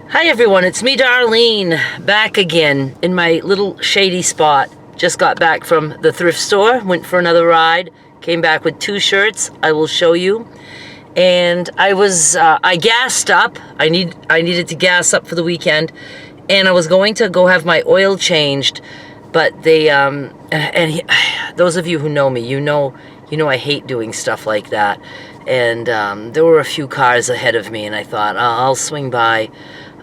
Hi everyone, it's me Darlene, back again in my little shady spot. Just got back from the thrift store, went for another ride, came back with 2 shirts I will show you. And I gassed up, I needed to gas up for the weekend, and I was going to go have my oil changed, but those of you who know me, you know I hate doing stuff like that. And there were a few cars ahead of me, and I thought, I'll swing by.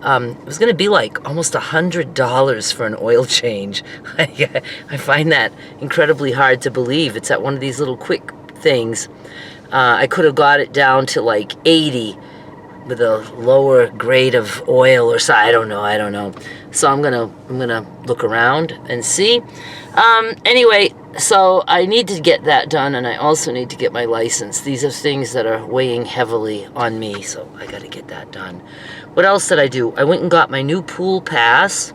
It was going to be like almost $100 for an oil change. I find that incredibly hard to believe. It's at one of these little quick things. I could have got it down to like 80 with a lower grade of oil or so. I don't know. So I'm gonna look around and see. Anyway, so I need to get that done, and I also need to get my license. These are things that are weighing heavily on me, so I got to get that done. What else did I do? I went and got my new pool pass.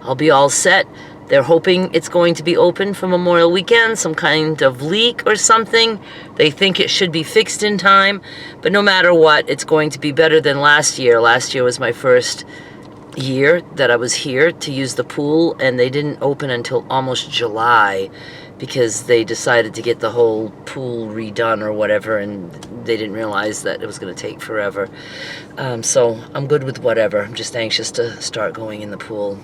I'll be all set. They're hoping it's going to be open for Memorial Weekend, some kind of leak or something. They think it should be fixed in time, but no matter what, it's going to be better than last year. Last year was my first year that I was here to use the pool, and they didn't open until almost July because they decided to get the whole pool redone or whatever, and they didn't realize that it was going to take forever. So I'm good with whatever. I'm just anxious to start going in the pool.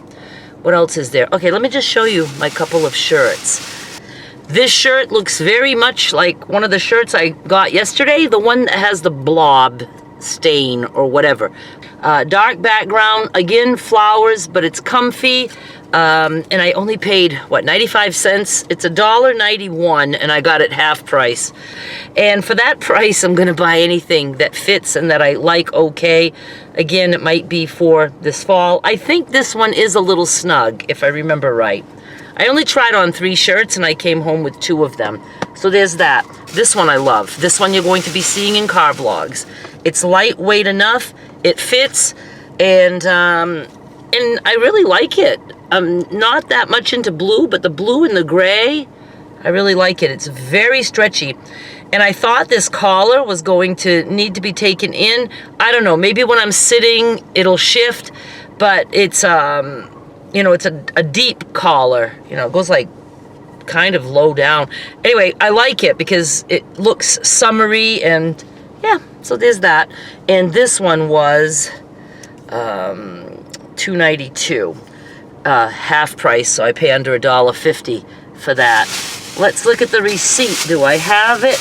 What else is there? Okay, let me just show you my couple of shirts. This shirt looks very much like one of the shirts I got yesterday, the one that has the blob stain or whatever. Dark background, again, flowers, but it's comfy. And I only paid, what, 95 cents? It's $1.91, and I got it half price. And for that price, I'm going to buy anything that fits and that I like okay. Again, it might be for this fall. I think this one is a little snug, if I remember right. I only tried on 3 shirts, and I came home with 2 of them. So there's that. This one I love. This one you're going to be seeing in car vlogs. It's lightweight enough, it fits, and I really like it. I'm not that much into blue, but the blue and the gray, I really like it. It's very stretchy. And I thought this collar was going to need to be taken in. I don't know, maybe when I'm sitting, it'll shift, but it's, it's a deep collar. It goes like kind of low down. Anyway, I like it because it looks summery, and yeah, so there's that. And this one was $2.92. Half price, so I pay under $1.50 for that. Let's look at the receipt. Do I have it?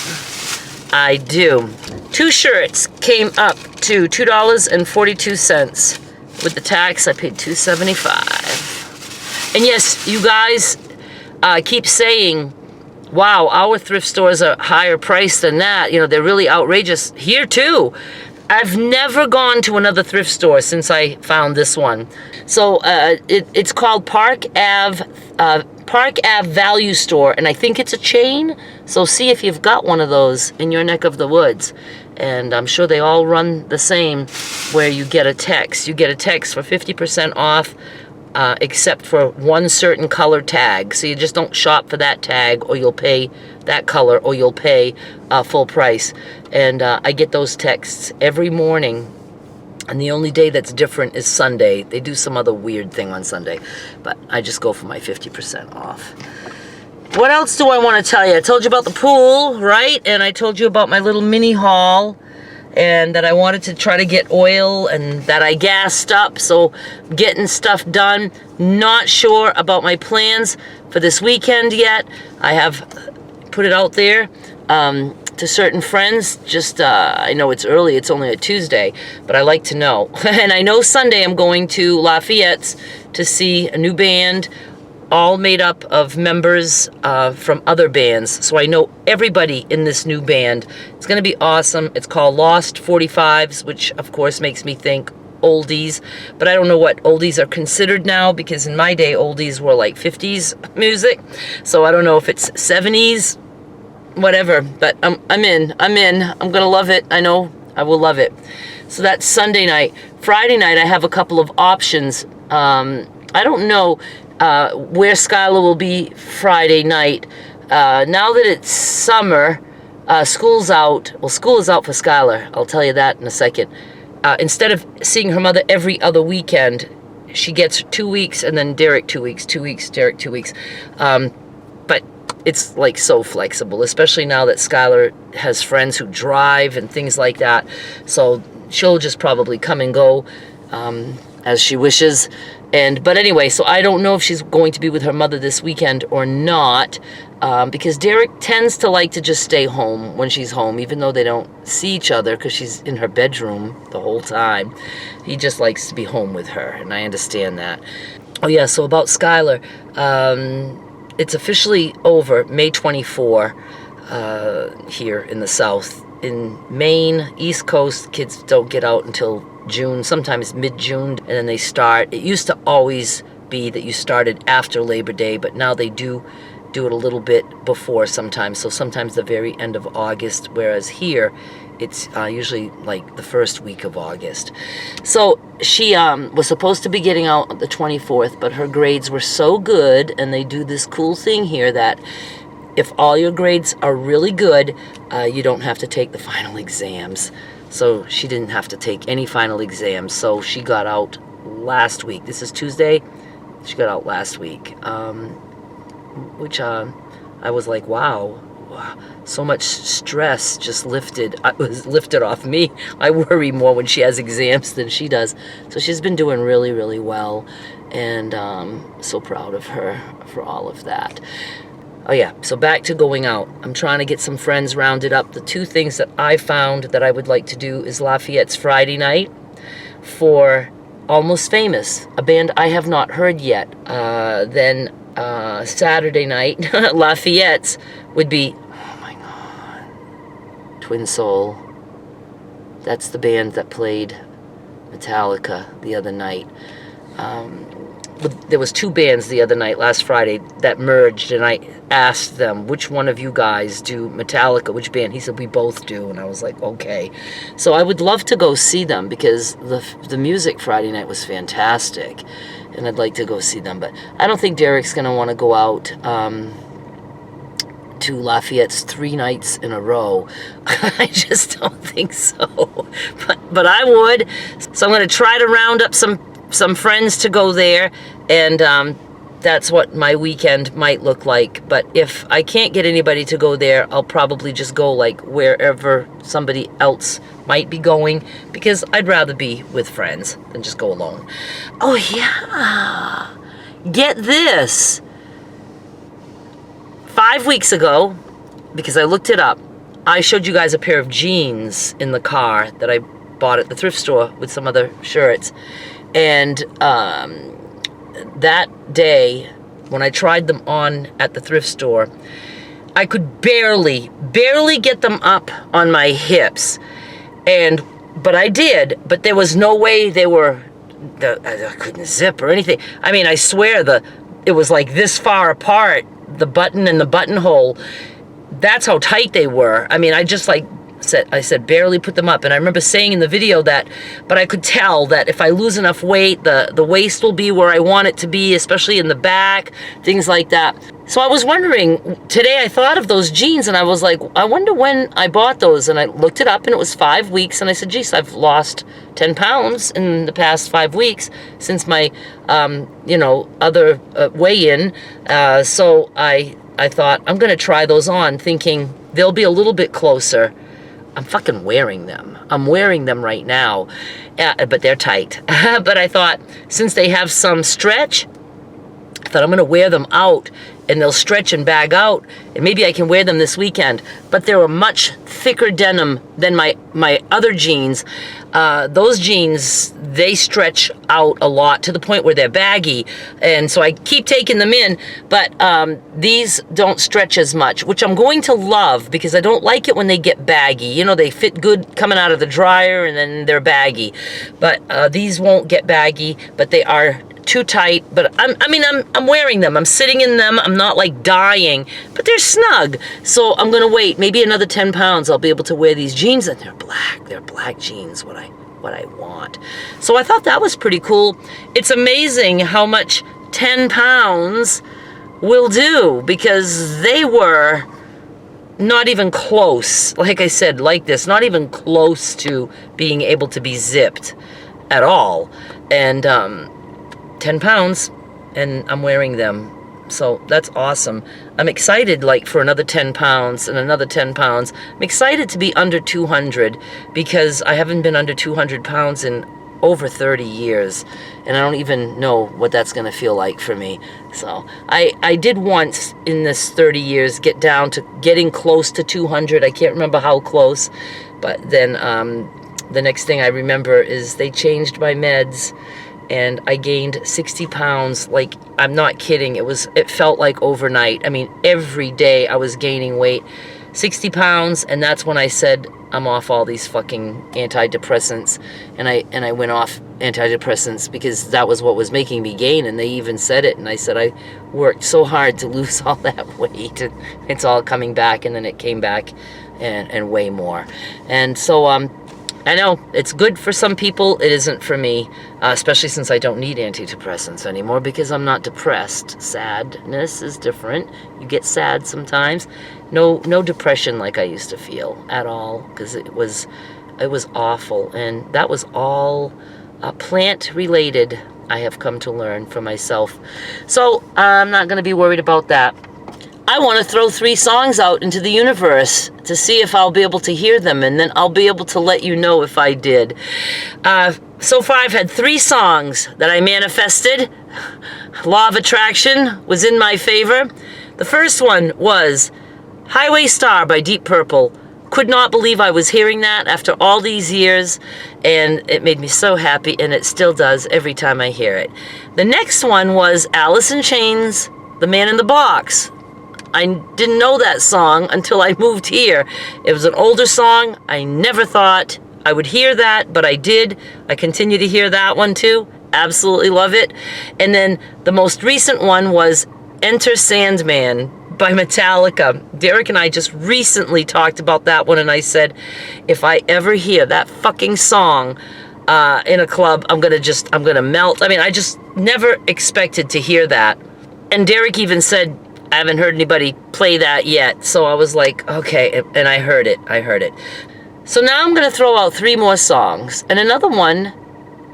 I do. 2 shirts came up to $2.42. With the tax, I paid $2.75. And yes, you guys keep saying, wow, our thrift stores are higher priced than that. They're really outrageous. Here too. I've never gone to another thrift store since I found this one. So it's called Park Ave Value Store, and I think it's a chain. So see if you've got one of those in your neck of the woods. And I'm sure they all run the same, where you get a text. You get a text for 50% off, except for one certain color tag. So you just don't shop for that tag, or you'll pay that color, or you'll pay full price. And I get those texts every morning, and the only day that's different is Sunday. They do some other weird thing on Sunday, but I just go for my 50% off. What else do I want to tell you? I told you about the pool, right? And I told you about my little mini haul, and that I wanted to try to get oil, and that I gassed up, so getting stuff done. Not sure about my plans for this weekend yet. I have put it out there to certain friends. Just I know it's early, it's only a Tuesday, but I like to know. And I know Sunday I'm going to Lafayette's to see a new band, all made up of members from other bands. So I know everybody in this new band. It's going to be awesome. It's called Lost 45s, which of course makes me think oldies, but I don't know what oldies are considered now, because in my day oldies were like 50s music. So I don't know if it's 70s, whatever, but I'm in. I'm gonna love it. I know I will love it. So that's Sunday night. Friday night I have a couple of options. I don't know where Skylar will be Friday night. Now that it's summer, school's out. Well, school is out for Skylar. I'll tell you that in a second. instead of seeing her mother every other weekend, she gets 2 weeks, and then Derek 2 weeks, 2 weeks, Derek 2 weeks. But it's like so flexible, especially now that Skylar has friends who drive and things like that. So she'll just probably come and go as she wishes. But anyway, so I don't know if she's going to be with her mother this weekend or not, because Derek tends to like to just stay home when she's home, even though they don't see each other because she's in her bedroom the whole time. He just likes to be home with her, and I understand that. Oh yeah, so about Skylar, it's officially over May 24 here in the South. In Maine, East Coast, kids don't get out until June, sometimes mid-June, and then they start. It used to always be that you started after Labor Day, but now they do it a little bit before sometimes, so sometimes the very end of August, whereas here it's usually like the first week of August. So she was supposed to be getting out the 24th, but her grades were so good, and they do this cool thing here that if all your grades are really good, you don't have to take the final exams. So she didn't have to take any final exams. So she got out last week. This is Tuesday. She got out last week, which I was like, wow, so much stress just lifted. It was lifted off me. I worry more when she has exams than she does. So she's been doing really, really well, and so proud of her for all of that. Oh yeah, so back to going out. I'm trying to get some friends rounded up. The two things that I found that I would like to do is Lafayette's Friday night for Almost Famous, a band I have not heard yet. Then Saturday night, Lafayette's would be, oh my God, Twin Soul. That's the band that played Metallica the other night. There was two bands the other night, last Friday, that merged, and I asked them, which one of you guys do Metallica, which band? He said, we both do, and I was like, okay. So I would love to go see them, because the music Friday night was fantastic, and I'd like to go see them, but I don't think Derek's going to want to go out to Lafayette's 3 nights in a row. I just don't think so, but I would. So I'm going to try to round up some friends to go there, and that's what my weekend might look like. But if I can't get anybody to go there, I'll probably just go like wherever somebody else might be going, because I'd rather be with friends than just go alone. Oh yeah, get this. 5 weeks ago, because I looked it up, I showed you guys a pair of jeans in the car that I bought at the thrift store with some other shirts. And that day, when I tried them on at the thrift store, I could barely get them up on my hips. But I did, but there was no way I couldn't zip or anything. I mean, I swear it was like this far apart, the button and the buttonhole. That's how tight they were. I mean, I said barely put them up, and I remember saying in the video that, but I could tell that if I lose enough weight, the waist will be where I want it to be, especially in the back, things like that. So I was wondering, today I thought of those jeans, and I was like, I wonder when I bought those, and I looked it up, and it was 5 weeks, and I said, geez, I've lost 10 pounds in the past 5 weeks since my, other weigh-in. So I thought, I'm going to try those on, thinking they'll be a little bit closer. I'm fucking wearing them. I'm wearing them right now, but they're tight. But I thought, since they have some stretch, I thought I'm going to wear them out, and they'll stretch and bag out, and maybe I can wear them this weekend. But they're a much thicker denim than my other jeans. Those jeans, they stretch out a lot to the point where they're baggy, and so I keep taking them in, but these don't stretch as much, which I'm going to love, because I don't like it when they get baggy. You know, they fit good coming out of the dryer, and then they're baggy. But these won't get baggy, but they are too tight. But I'm wearing them. I'm sitting in them. I'm not like dying, but they're snug. So I'm gonna wait maybe another 10 pounds. I'll be able to wear these jeans, and they're black. They're black jeans. What I want. So I thought that was pretty cool. It's amazing how much 10 pounds will do, because they were not even close, like I said, like this, not even close to being able to be zipped at all. And 10 pounds, and I'm wearing them. So that's awesome. I'm excited, like, for another 10 pounds and another 10 pounds. I'm excited to be under 200 because I haven't been under 200 pounds in over 30 years, and I don't even know what that's going to feel like for me. So I did once in this 30 years get down to getting close to 200. I can't remember how close, but then the next thing I remember is they changed my meds, and I gained 60 pounds. Like, I'm not kidding. It felt like overnight. I mean, every day I was gaining weight, 60 pounds, and that's when I said, I'm off all these fucking antidepressants, and I went off antidepressants because that was what was making me gain, and they even said it, and I said I worked so hard to lose all that weight, and it's all coming back, and then it came back and way more. And so I know it's good for some people. It isn't for me, especially since I don't need antidepressants anymore because I'm not depressed. Sadness is different. You get sad sometimes. No depression like I used to feel at all, because it was awful, and that was all plant related. I have come to learn for myself, so I'm not going to be worried about that. I want to throw 3 songs out into the universe to see if I'll be able to hear them, and then I'll be able to let you know if I did. So far, I've had 3 songs that I manifested. Law of Attraction was in my favor. The first one was Highway Star by Deep Purple. Could not believe I was hearing that after all these years, and it made me so happy, and it still does every time I hear it. The next one was Alice in Chains, The Man in the Box. I didn't know that song until I moved here. It was an older song. I never thought I would hear that, but I did. I continue to hear that one too. Absolutely love it. And then the most recent one was Enter Sandman by Metallica. Derek and I just recently talked about that one, and I said, if I ever hear that fucking song in a club, I'm gonna melt. I mean, I just never expected to hear that. And Derek even said, I haven't heard anybody play that yet. So I was like, okay, and I heard it. So now I'm going to throw out 3 more songs. And another one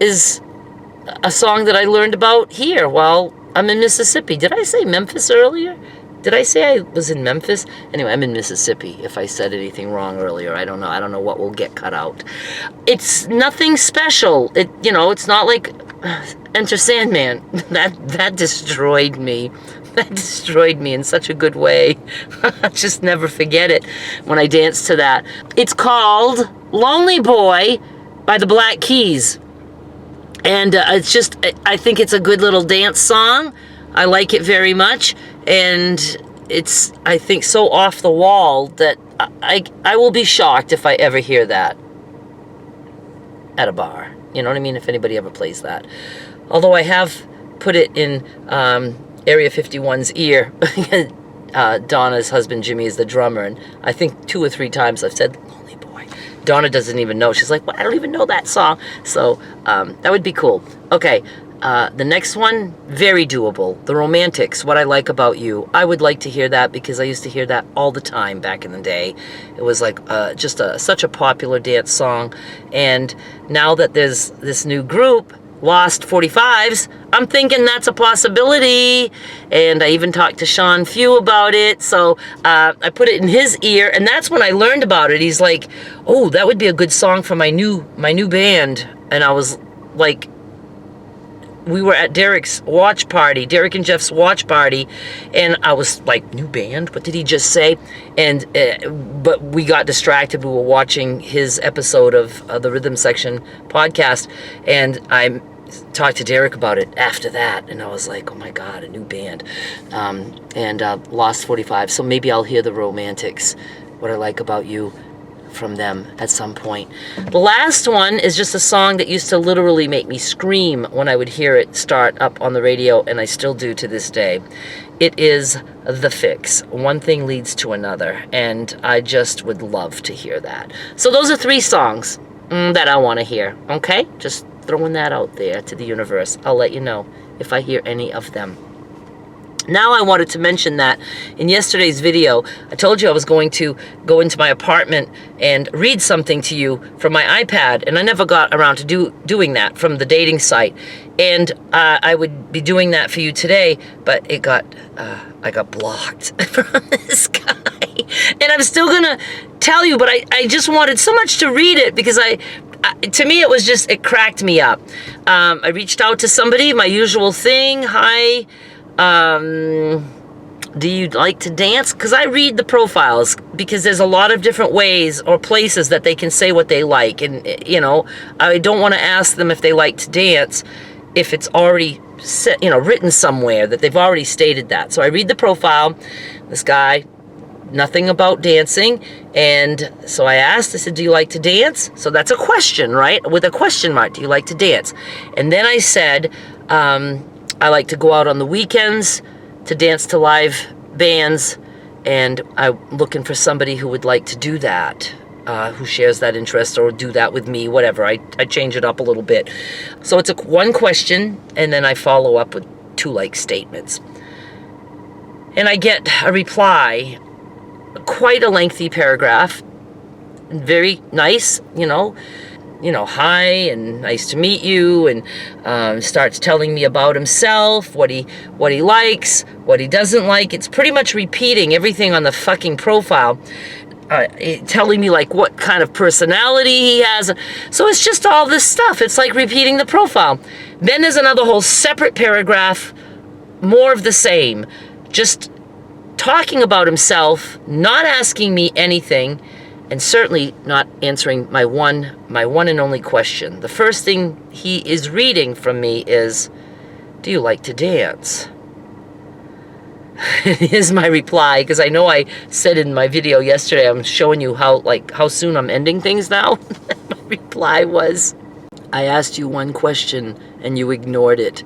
is a song that I learned about here while I'm in Mississippi. Did I say Memphis earlier? Did I say I was in Memphis? Anyway, I'm in Mississippi. If I said anything wrong earlier, I don't know. I don't know what will get cut out. It's nothing special. It's not like Enter Sandman. That destroyed me. That destroyed me in such a good way. I just never forget it when I dance to that. It's called Lonely Boy by the Black Keys. And I think it's a good little dance song. I like it very much. And it's, I think, so off the wall that I will be shocked if I ever hear that at a bar. You know what I mean? If anybody ever plays that. Although I have put it in Area 51's ear. Donna's husband Jimmy is the drummer, and I think 2 or 3 times I've said Lonely Boy. Donna doesn't even know. She's like, well, I don't even know that song. So that would be cool. Okay, the next one, very doable. The Romantics, What I Like About You. I would like to hear that because I used to hear that all the time back in the day. It was like such a popular dance song. And now that there's this new group, Lost 45s, I'm thinking that's a possibility. And I even talked to Sean Few about it. So I put it in his ear, and that's when I learned about it. He's like, oh, that would be a good song for my new band. And I was like, we were at Derek's watch party, Derek and Jeff's watch party, and I was like, new band? What did he just say? And but we got distracted. We were watching his episode of the Rhythm Section podcast, and I talked to Derek about it after that, and I was like, oh my God, a new band. And Lost 45. So maybe I'll hear the Romantics, What I Like About You, from them at some point. The last one is just a song that used to literally make me scream when I would hear it start up on the radio, and I still do to this day. It is The Fix, One Thing Leads to Another, and I just would love to hear that. So those are 3 songs that I want to hear, okay? Just throwing that out there to the universe. I'll let you know if I hear any of them. Now I wanted to mention that in yesterday's video, I told you I was going to go into my apartment and read something to you from my iPad, and I never got around to doing that from the dating site. And I would be doing that for you today, but I got blocked from this guy. And I'm still gonna tell you, but I just wanted so much to read it because to me it cracked me up. I reached out to somebody, my usual thing. Hi. Do you like to dance? Because I read the profiles, because there's a lot of different ways or places that they can say what they like. And, you know, I don't want to ask them if they like to dance if it's already set, written somewhere that they've already stated that. So I read the profile. This guy, nothing about dancing. And so I asked, I said, do you like to dance? So that's a question, right? With a question mark, do you like to dance? And then I said, I like to go out on the weekends to dance to live bands, and I'm looking for somebody who would like to do that, who shares that interest or do that with me, whatever. I change it up a little bit. So it's one question, and then I follow up with 2 like statements. And I get a reply, quite a lengthy paragraph, very nice, hi and nice to meet you, and starts telling me about himself, what he likes, what he doesn't like. It's pretty much repeating everything on the fucking profile, telling me like what kind of personality he has. So it's just all this stuff. It's like repeating the profile. Then there's another whole separate paragraph, more of the same, just talking about himself, not asking me anything, and certainly not answering my one and only question. The first thing he is reading from me is, do you like to dance? Here's my reply, because I know I said in my video yesterday, I'm showing you how soon I'm ending things now. My reply was, I asked you one question and you ignored it.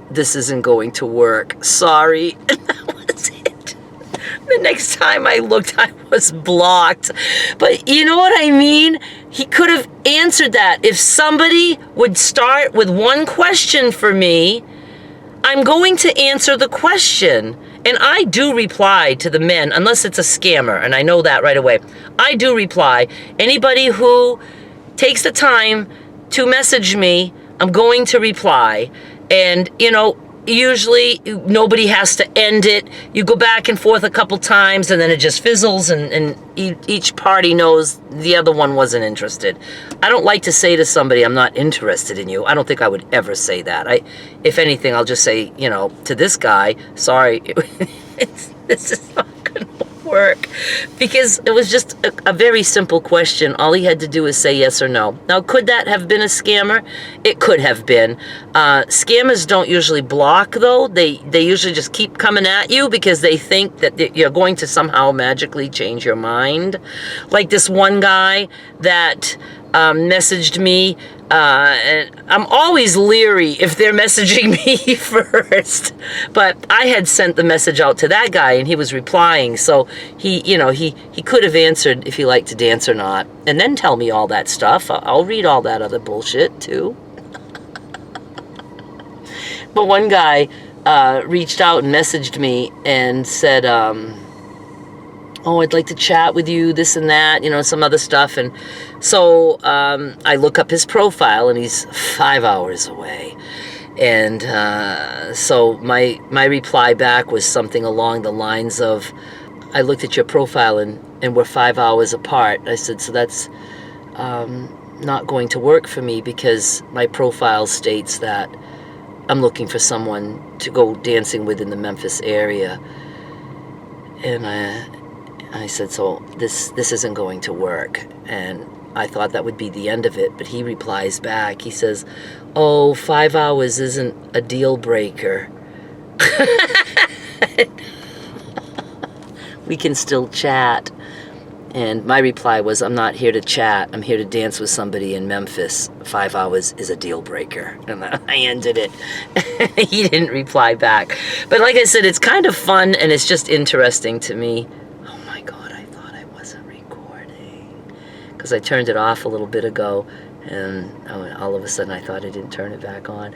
This isn't going to work. Sorry. And that was it. The next time I looked, I was blocked. But you know what I mean? He could have answered that. If somebody would start with one question for me, I'm going to answer the question. And I do reply to the men, unless it's a scammer, and I know that right away. I do reply. Anybody who takes the time to message me, I'm going to reply. And, usually nobody has to end it. You go back and forth a couple times, and then it just fizzles, and each party knows the other one wasn't interested. I don't like to say to somebody, I'm not interested in you. I don't think I would ever say that. If anything, I'll just say, to this guy, sorry, this is not going to work. Because it was just a very simple question. All he had to do is say yes or no. Now, could that have been a scammer? It could have been. Scammers don't usually block, though. They usually just keep coming at you because they think that you're going to somehow magically change your mind. Like this one guy that messaged me, and I'm always leery if they're messaging me first, but I had sent the message out to that guy and he was replying, so he could have answered if he liked to dance or not, and then tell me all that stuff. I'll read all that other bullshit too. But one guy reached out and messaged me and said, oh, I'd like to chat with you, this and that, some other stuff. And so I look up his profile, and he's 5 hours away. And so my reply back was something along the lines of, I looked at your profile, and we're 5 hours apart. I said, so that's not going to work for me, because my profile states that I'm looking for someone to go dancing with in the Memphis area. And I said, so this isn't going to work. And I thought that would be the end of it. But he replies back. He says, oh, 5 hours isn't a deal breaker. We can still chat. And my reply was, I'm not here to chat. I'm here to dance with somebody in Memphis. 5 hours is a deal breaker. And I ended it. He didn't reply back. But like I said, it's kind of fun, and it's just interesting to me. Oh my God, I thought I wasn't recording. Because I turned it off a little bit ago. And all of a sudden I thought I didn't turn it back on.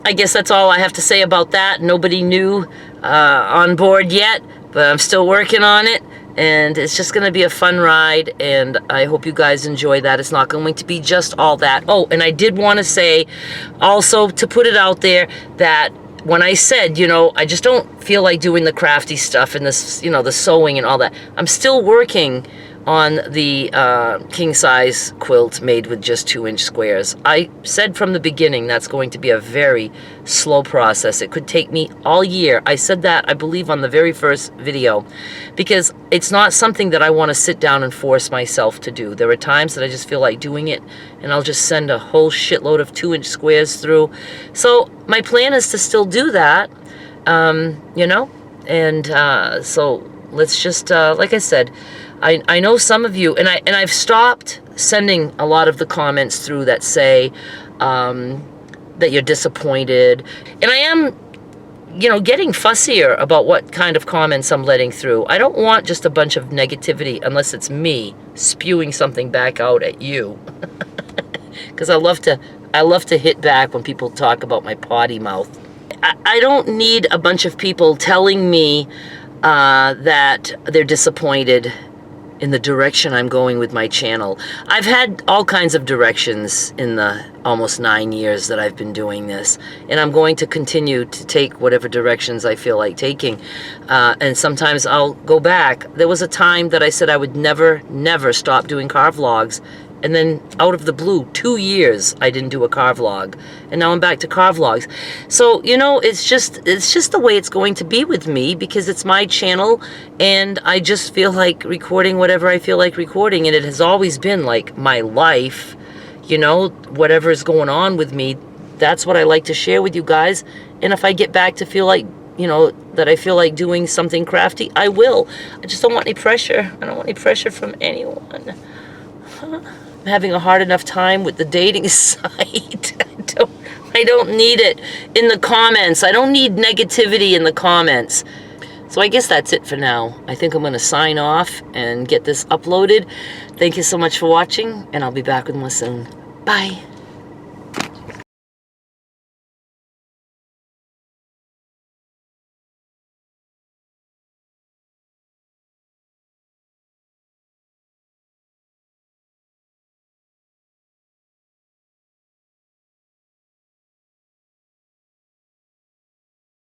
I guess that's all I have to say about that. Nobody new on board yet, but I'm still working on it. And it's just going to be a fun ride, and I hope you guys enjoy that. It's not going to be just all that. Oh, and I did want to say also, to put it out there, that when I said, you know, I just don't feel like doing the crafty stuff and this, you know, the sewing and all that, I'm still working on the king-size quilt made with just 2-inch squares. I said from the beginning that's going to be a very slow process. It could take me all year. I said that, I believe, on the very first video, because it's not something that I want to sit down and force myself to do. There are times that I just feel like doing it, and I'll just send a whole shitload of 2-inch squares through. So my plan is to still do that, you know, and so let's just, like I said, I know some of you, and I've stopped sending a lot of the comments through that say that you're disappointed, and I am, you know, getting fussier about what kind of comments I'm letting through. I don't want just a bunch of negativity unless it's me spewing something back out at you, because I love to hit back when people talk about my potty mouth. I don't need a bunch of people telling me that they're disappointed in the direction I'm going with my channel. I've had all kinds of directions in the almost 9 years that I've been doing this, and I'm going to continue to take whatever directions I feel like taking, and sometimes I'll go back. There was a time that I said I would never stop doing car vlogs, and then out of the blue, 2 years I didn't do a car vlog, and now I'm back to car vlogs. So, you know, it's just the way it's going to be with me, because it's my channel, and I just feel like recording whatever I feel like recording, and it has always been like my life, you know, whatever is going on with me, that's what I like to share with you guys. And if I get back to feel like, you know, that I feel like doing something crafty, I will. I just don't want any pressure. I don't want any pressure from anyone. I'm having a hard enough time with the dating site. I don't need it in the comments. I don't need negativity in the comments. So I guess that's it for now. I think I'm going to sign off and get this uploaded. Thank you so much for watching, and I'll be back with more soon. Bye.